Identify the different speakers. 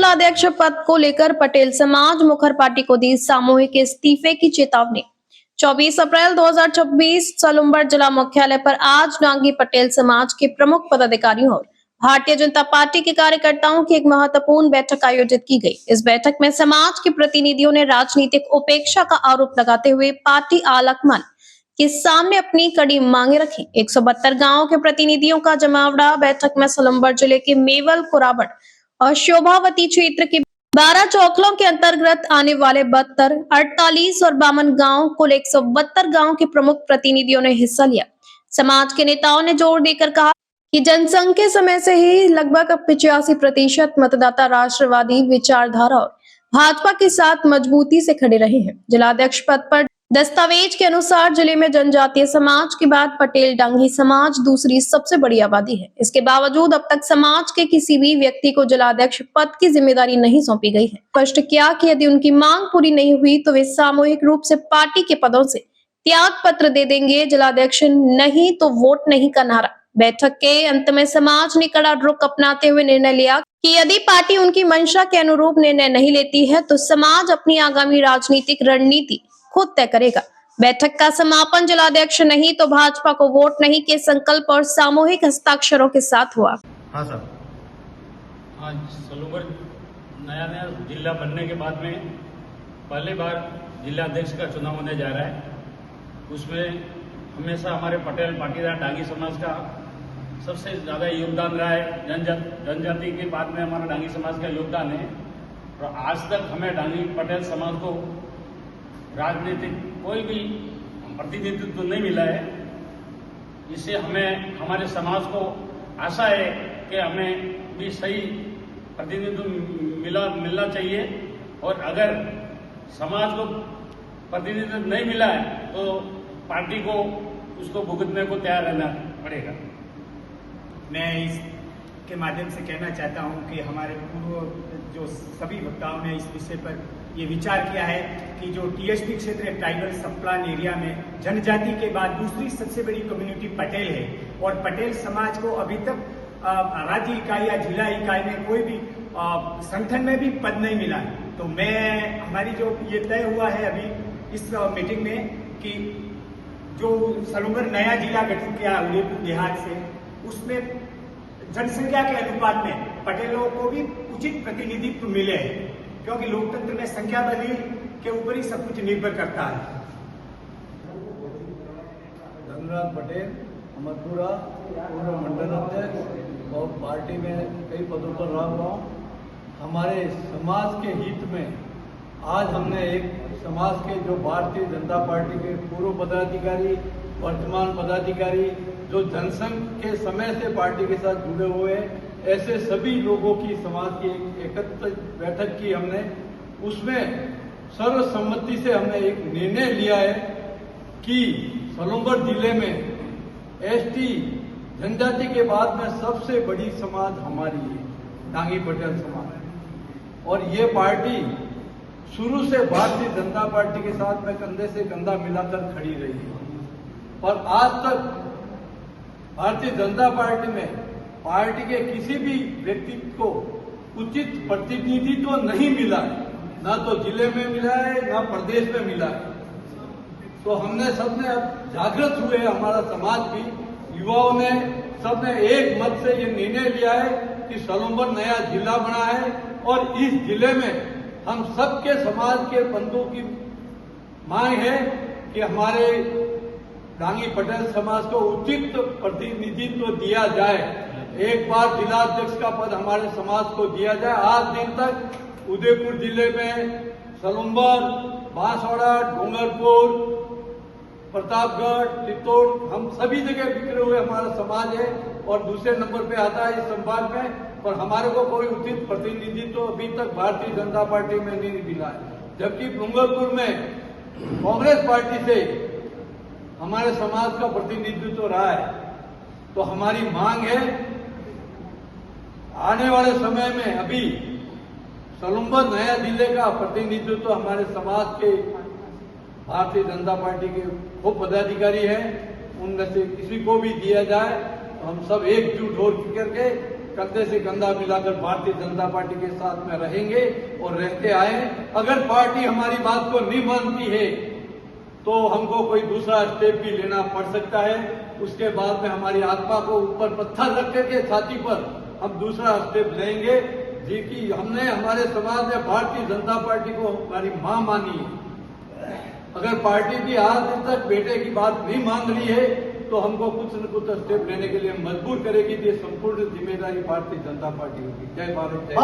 Speaker 1: जिलाध्यक्ष पद को लेकर पटेल समाज मुखर पार्टी को दी सामूहिक इस्तीफे की चेतावनी। 24 अप्रैल 2026 सलुम्बर जिला मुख्यालय पर आज डांगी पटेल समाज के प्रमुख पदाधिकारियों और भारतीय जनता पार्टी के कार्यकर्ताओं की एक महत्वपूर्ण बैठक आयोजित की गई। इस बैठक में समाज के प्रतिनिधियों ने राजनीतिक उपेक्षा का आरोप लगाते हुए पार्टी आलाकमान के सामने अपनी कड़ी मांगे रखी। 172 गांवों के प्रतिनिधियों का जमावड़ा बैठक में सलुम्बर जिले के मेवल, कुराबड़ और शोभावती क्षेत्र के 12 चौकलों के अंतर्गत आने वाले 72, 48 और 52 गाँव कुल 172 गाँव के प्रमुख प्रतिनिधियों ने हिस्सा लिया। समाज के नेताओं ने जोर देकर कहा कि जनसंघ के समय से ही लगभग 85% मतदाता राष्ट्रवादी विचारधारा और भाजपा के साथ मजबूती से खड़े रहे हैं। जिलाध्यक्ष पद पर दस्तावेज के अनुसार जिले में जनजातीय समाज के बाद पटेल डांगी समाज दूसरी सबसे बड़ी आबादी है। इसके बावजूद अब तक समाज के किसी भी व्यक्ति को जिलाध्यक्ष पद की जिम्मेदारी नहीं सौंपी गई है। स्पष्ट किया कि यदि उनकी मांग पूरी नहीं हुई तो वे सामूहिक रूप से पार्टी के पदों से त्याग पत्र दे देंगे। जिलाध्यक्ष नहीं तो वोट नहीं का नारा। बैठक के अंत में समाज ने कड़ा रुख अपनाते हुए निर्णय लिया कि यदि पार्टी उनकी मंशा के अनुरूप निर्णय नहीं लेती है तो समाज अपनी आगामी राजनीतिक रणनीति खुद तय करेगा। बैठक का समापन जिलाध्यक्ष नहीं तो भाजपा को वोट नहीं के संकल्प और सामूहिक हस्ताक्षरों के साथ हुआ।
Speaker 2: हाँ सर, आज सलुम्बर नया जिला बनने के बाद में पहली बार जिलाध्यक्ष का चुनाव होने जा रहा है। उसमें हमेशा हमारे पटेल पाटीदार डांगी समाज का सबसे ज़्यादा योगदान रहा है। जनजाति के बाद में हमारा डांगी समाज का योगदान है और आज तक हमें डांगी पटेल समाज को राजनीतिक कोई भी प्रतिनिधित्व नहीं मिला है। इससे हमें हमारे समाज को आशा है कि हमें भी सही प्रतिनिधित्व मिलना चाहिए और अगर समाज को प्रतिनिधित्व नहीं मिला है तो पार्टी को उसको भुगतने को तैयार रहना पड़ेगा।
Speaker 3: मैं इसके माध्यम से कहना चाहता हूं कि हमारे पूर्व जो सभी वक्ताओं ने इस विषय पर ये विचार किया है कि जो टीएसपी क्षेत्र ट्राइबल सब प्लान एरिया में जनजाति के बाद दूसरी सबसे बड़ी कम्युनिटी पटेल है और पटेल समाज को अभी तक राज्य इकाई या जिला इकाई में कोई भी संगठन में भी पद नहीं मिला। तो मैं हमारी जो ये तय हुआ है अभी इस मीटिंग में कि जो सलुम्बर नया जिला गठित किया उदयपुर देहात से, उसमें जनसंख्या के अनुपात में पटेलों को भी उचित प्रतिनिधित्व मिले है, क्योंकि लोकतंत्र में संख्या बल के ऊपर ही सब कुछ निर्भर करता है।
Speaker 4: धनराज पटेल अमरपुरा पूर्व मंडल अध्यक्ष और पार्टी में कई पदों पर रहा हुआ हूँ। हमारे समाज के हित में आज हमने एक समाज के जो भारतीय जनता पार्टी के पूर्व पदाधिकारी, वर्तमान पदाधिकारी, जो जनसंघ के समय से पार्टी के साथ जुड़े हुए हैं, ऐसे सभी लोगों की समाज की एक एकत्र बैठक की हमने। उसमें सर्वसम्मति से हमने एक निर्णय लिया है कि सलुम्बर जिले में एसटी जनजाति के बाद में सबसे बड़ी समाज हमारी है, डांगी पटेल समाज। और ये पार्टी शुरू से भारतीय जनता पार्टी के साथ में कंधे से कंधा मिलाकर खड़ी रही है और आज तक भारतीय जनता पार्टी में पार्टी के किसी भी व्यक्ति को उचित प्रतिनिधित्व नहीं मिला है, ना तो जिले में मिला है ना प्रदेश में मिला है। तो हमने सबने अब जागृत हुए, हमारा समाज भी, युवाओं ने सबने एक मत से ये निर्णय लिया है कि सलुम्बर नया जिला बना है और इस जिले में हम सबके समाज के बंधुओं की मांग है कि हमारे डांगी पटेल समाज को उचित प्रतिनिधित्व दिया जाए। एक बार जिलाध्यक्ष का पद हमारे समाज को दिया जाए। आज दिन तक उदयपुर जिले में सलुम्बर, बांसवाड़ा, डूंगरपुर, प्रतापगढ़, चित्तौड़, हम सभी जगह बिखरे हुए हमारा समाज है और दूसरे नंबर पे आता है इस संभाग में, पर हमारे को कोई उचित प्रतिनिधित्व अभी तक भारतीय जनता पार्टी में नहीं मिला है। जबकि डूंगरपुर में कांग्रेस पार्टी से हमारे समाज का प्रतिनिधित्व रहा है। तो हमारी मांग है आने वाले समय में अभी सलुम्बर नया जिले का प्रतिनिधित्व हमारे समाज के भारतीय जनता पार्टी के वो पदाधिकारी हैं, उनमें से किसी को भी दिया जाए तो हम सब एकजुट होकर के कंधे से कंधा मिलाकर भारतीय जनता पार्टी के साथ में रहेंगे और रहते आए। अगर पार्टी हमारी बात को नहीं मानती है तो हमको कोई दूसरा स्टेप भी लेना पड़ सकता है। उसके बाद में हमारी आत्मा को ऊपर पत्थर रख करके छाती पर हम दूसरा स्टेप लेंगे। जी कि हमने हमारे समाज में भारतीय जनता पार्टी को हमारी मां मानी है। अगर पार्टी भी आज दिन तक बेटे की बात नहीं मान रही है तो हमको कुछ न कुछ स्टेप लेने के लिए मजबूर करेगी। ये संपूर्ण जिम्मेदारी भारतीय जनता पार्टी होगी। जय भारत, जय